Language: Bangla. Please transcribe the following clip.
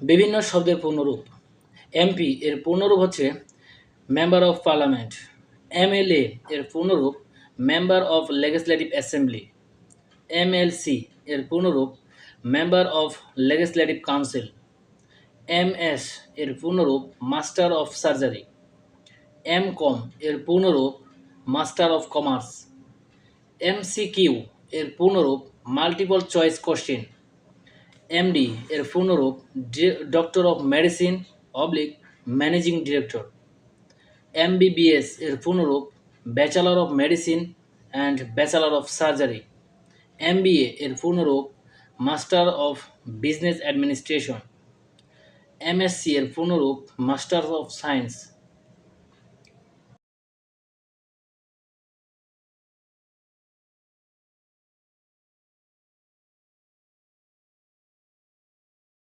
বিভিন্ন শব্দের পূর্ণরূপ। এমপি এর পূর্ণরূপ হচ্ছে মেম্বার অফ পার্লামেন্ট। এমএলএ এর পূর্ণরূপ member of legislative assembly. MLC এর পূর্ণরূপ member of legislative council. MS এর পূর্ণরূপ মাস্টার অফ সার্জারি। এমকম এর পূর্ণরূপ মাস্টার অফ কমার্স। এমসিকিউ এর পূর্ণরূপ মাল্টিপল চয়েস কোশ্চেন। এমডি এর পূর্ণরূপ doctor of medicine oblique managing director. MBBS এর পূর্ণরূপ bachelor of medicine and bachelor of surgery. MBA এর পূর্ণরূপ master of business administration. MSc এর পূর্ণরূপ মাস্টার অফ সায়েন্স।